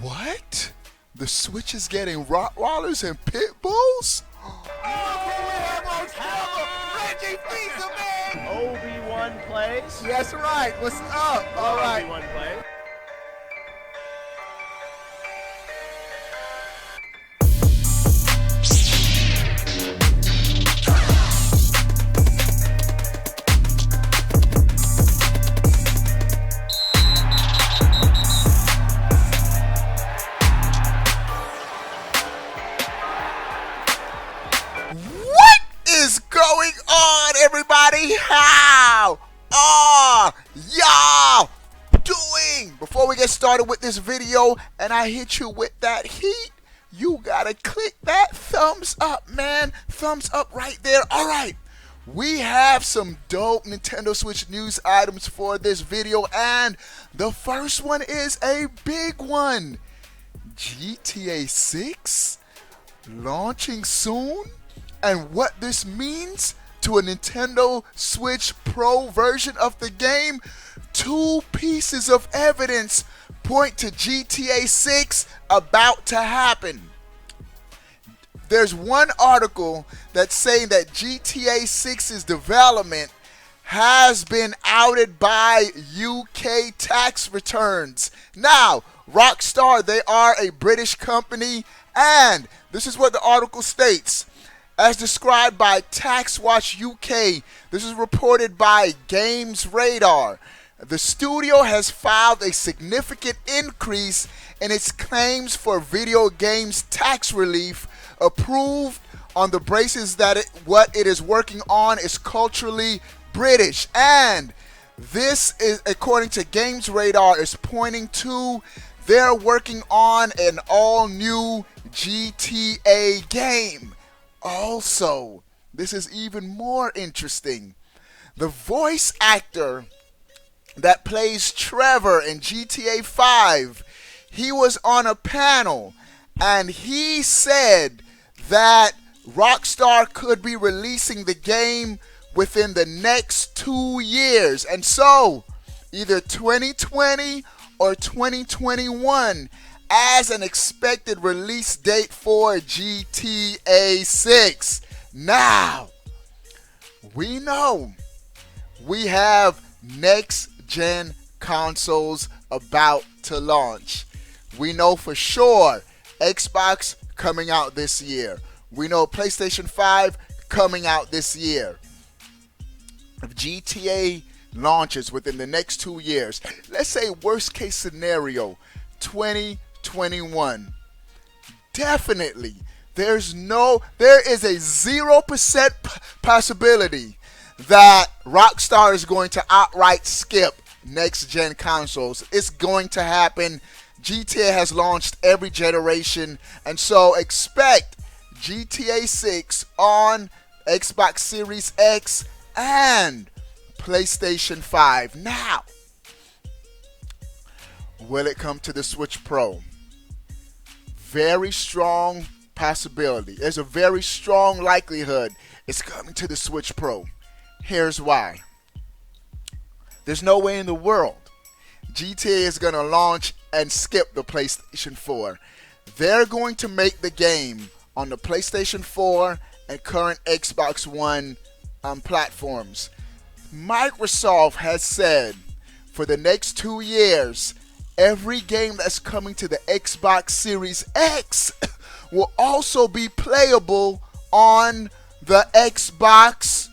What? The Switch is getting Rottweilers and Pit Bulls? Reggie Fils-Aimé! Obi-Wan plays. That's right. What's up? All right. Obi-Wan plays. What is going on, everybody? How are y'all doing? Before we get started with this video and I hit you with that heat, you gotta click that thumbs up, man. Thumbs up right there. All right. We have some dope Nintendo Switch news items for this video, and the first one is a big one. GTA 6 launching soon, and what this means to a Nintendo Switch Pro version of the game. Two pieces of evidence point to GTA 6 about to happen. There's one article that's saying that GTA 6's development has been outed by UK tax returns. Now, Rockstar, they are a British company, and this is what the article states. As described by TaxWatch UK, this is reported by Games Radar. The studio has filed a significant increase in its claims for video games tax relief, approved on the basis that what it is working on is culturally British. And this is, according to Games Radar, is pointing to they're working on an all-new GTA game. Also, this is even more interesting. The voice actor that plays Trevor in GTA 5, he was on a panel and he said that Rockstar could be releasing the game within the next 2 years. And so, either 2020 or 2021 as an expected release date for GTA 6. Now, we know we have next-gen consoles about to launch. We know for sure Xbox coming out this year. We know PlayStation 5 coming out this year. If GTA launches within the next 2 years, let's say worst case scenario, 2021. Definitely, there is a 0% possibility that Rockstar is going to outright skip next-gen consoles. It's going to happen. GTA has launched every generation, and so expect GTA 6 on Xbox Series X and PlayStation 5. Now, will it come to the Switch Pro? Very strong possibility. There's a very strong likelihood it's coming to the Switch Pro. Here's why. There's no way in the world GTA is going to launch and skip the PlayStation 4. They're going to make the game on the PlayStation 4 and current Xbox One platforms. Microsoft has said for the next 2 years, every game that's coming to the Xbox Series X will also be playable on the Xbox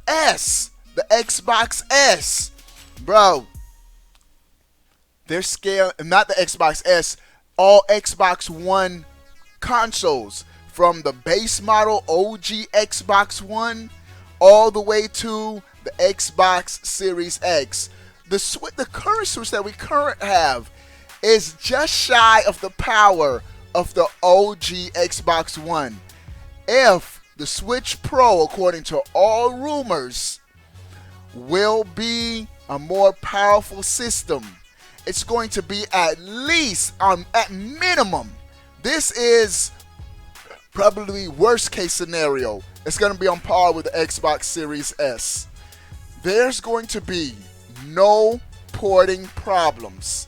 S. The Xbox S. Bro, they're scaling, not the Xbox S, all Xbox One consoles, from the base model OG Xbox One all the way to the Xbox Series X. The current Switch that we currently have is just shy of the power of the OG Xbox One. If the Switch Pro, according to all rumors, will be a more powerful system, it's going to be at least, at minimum, this is probably worst case scenario, it's going to be on par with the Xbox Series S. There's going to be no porting problems.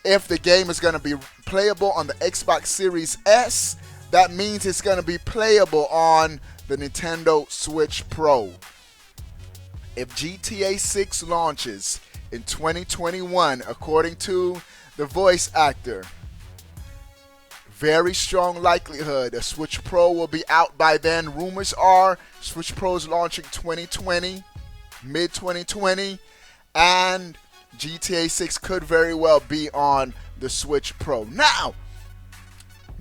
if the game is going to be playable on the Xbox Series S, that means it's going to be playable on the Nintendo Switch Pro. If GTA 6 launches in 2021, according to the voice actor, very strong likelihood a Switch Pro will be out by then. Rumors are Switch Pro is launching 2020, mid-2020, and GTA 6 could very well be on the Switch Pro. Now,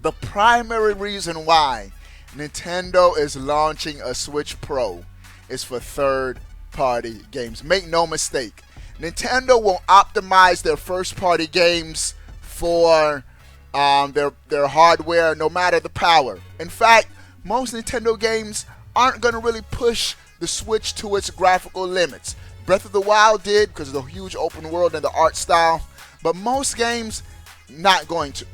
the primary reason why Nintendo is launching a Switch Pro is for third-party games. Make no mistake, Nintendo will optimize their first-party games for their hardware, no matter the power. In fact, most Nintendo games aren't going to really push the Switch to its graphical limits. Breath of the Wild did because of the huge open world and the art style, but most games not going to.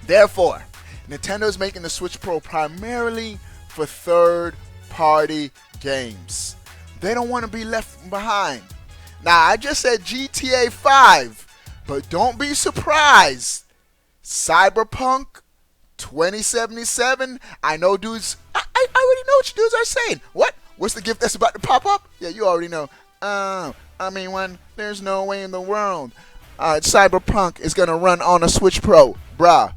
Therefore, Nintendo is making the Switch Pro primarily for third-party games. They don't want to be left behind. Now, I just said GTA 5, but don't be surprised. Cyberpunk 2077. I know dudes, I already know what you dudes are saying. What? What's the gift that's about to pop up? Yeah, you already know. When there's no way in the world Cyberpunk is going to run on a Switch Pro. Bruh.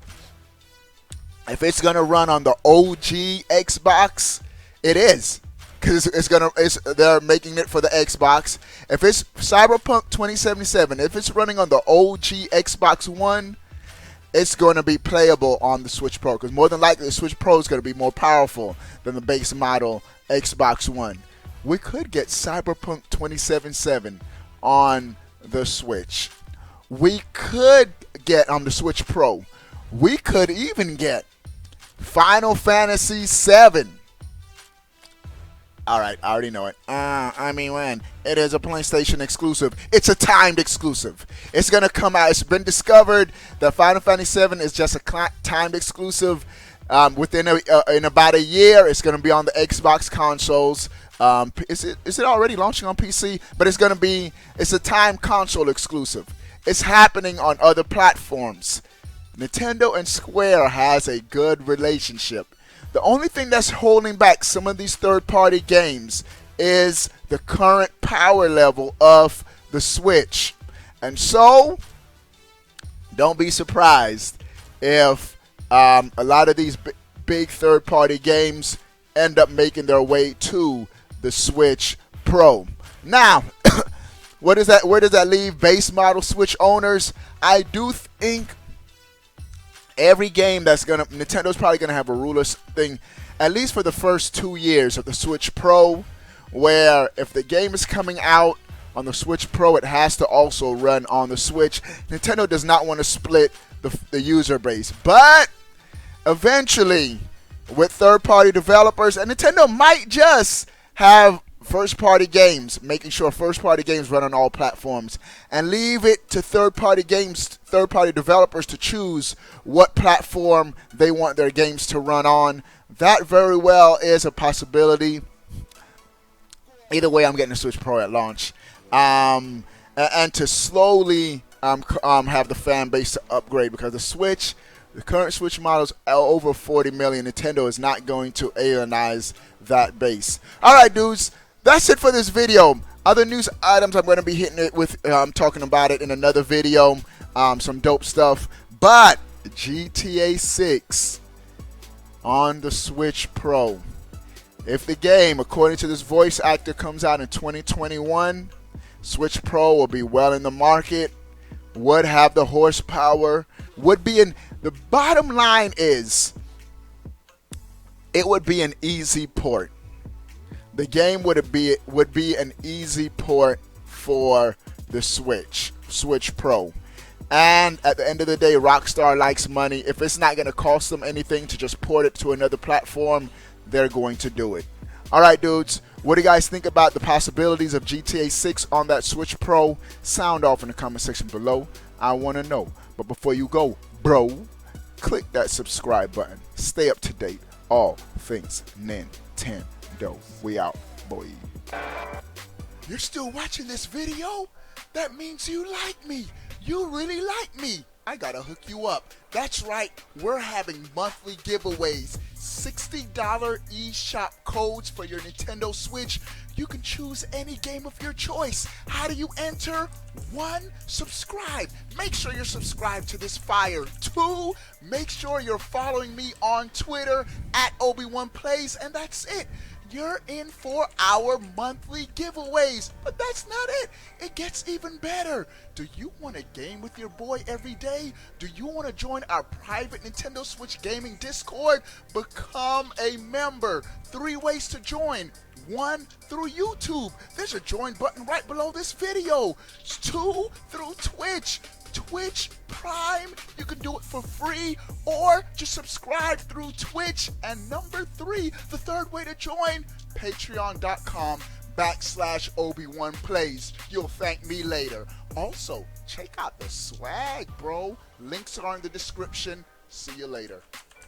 If it's going to run on the OG Xbox, it is. Because they're making it for the Xbox. If it's Cyberpunk 2077, if it's running on the OG Xbox One, it's going to be playable on the Switch Pro, because more than likely the Switch Pro is going to be more powerful than the base model Xbox One. We could get Cyberpunk 2077 on the Switch. We could get on the Switch Pro. We could even get Final Fantasy VII. Alright, I already know it. When it is a PlayStation exclusive. It's a timed exclusive. It's going to come out. It's been discovered that Final Fantasy VII is just a timed exclusive. In about a year, it's going to be on the Xbox consoles. Is it already launching on PC? But it's a timed console exclusive. It's happening on other platforms. Nintendo and Square has a good relationship. The only thing that's holding back some of these third-party games is the current power level of the Switch. And so, don't be surprised if a lot of these big third-party games end up making their way to the Switch Pro. Now, where does that leave base model Switch owners? I do think every game Nintendo's probably gonna have a ruler thing, at least for the first 2 years of the Switch Pro, where if the game is coming out on the Switch Pro, it has to also run on the Switch. Nintendo does not want to split the user base, but eventually, with third-party developers, and Nintendo might just have first-party games, making sure first-party games run on all platforms, and leave it to third-party developers to choose what platform they want their games to run on. That very well is a possibility. Either way, I'm getting a Switch Pro at launch, and to slowly have the fan base to upgrade, because the current Switch models are over 40 million. Nintendo is not going to alienize that base. All right, dudes. That's it for this video. Other news items, I'm going to be hitting it with, talking about it in another video. Some dope stuff. But GTA 6 on the Switch Pro. If the game, according to this voice actor, comes out in 2021, Switch Pro will be well in the market, would have the horsepower, would be in. The bottom line is, it would be an easy port. The game would be an easy port for the Switch Pro. And at the end of the day, Rockstar likes money. If it's not going to cost them anything to just port it to another platform, they're going to do it. All right, dudes. What do you guys think about the possibilities of GTA 6 on that Switch Pro? Sound off in the comment section below. I want to know. But before you go, bro, click that subscribe button. Stay up to date. All things Nintendo. We out, boy. You're still watching this video? That means you like me. you really like me, I gotta hook you up. That's right, we're having monthly giveaways. $60 eShop codes for your Nintendo Switch. You can choose any game of your choice. How do you enter? 1, subscribe. Make sure you're subscribed to this fire. 2, make sure you're following me on Twitter at Obi1Plays, and that's it. You're in for our monthly giveaways. But that's not it. It gets even better. Do you want to game with your boy every day? Do you want to join our private Nintendo Switch gaming Discord? Become a member. 3 ways to join. 1, through YouTube. There's a join button right below this video. 2, through Twitch. Twitch Prime, you can do it for free, or just subscribe through Twitch. And number 3, the third way to join, patreon.com/Obi1Plays. You'll thank me later. Also, check out the swag, bro. Links are in the description. See you later.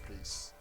Peace.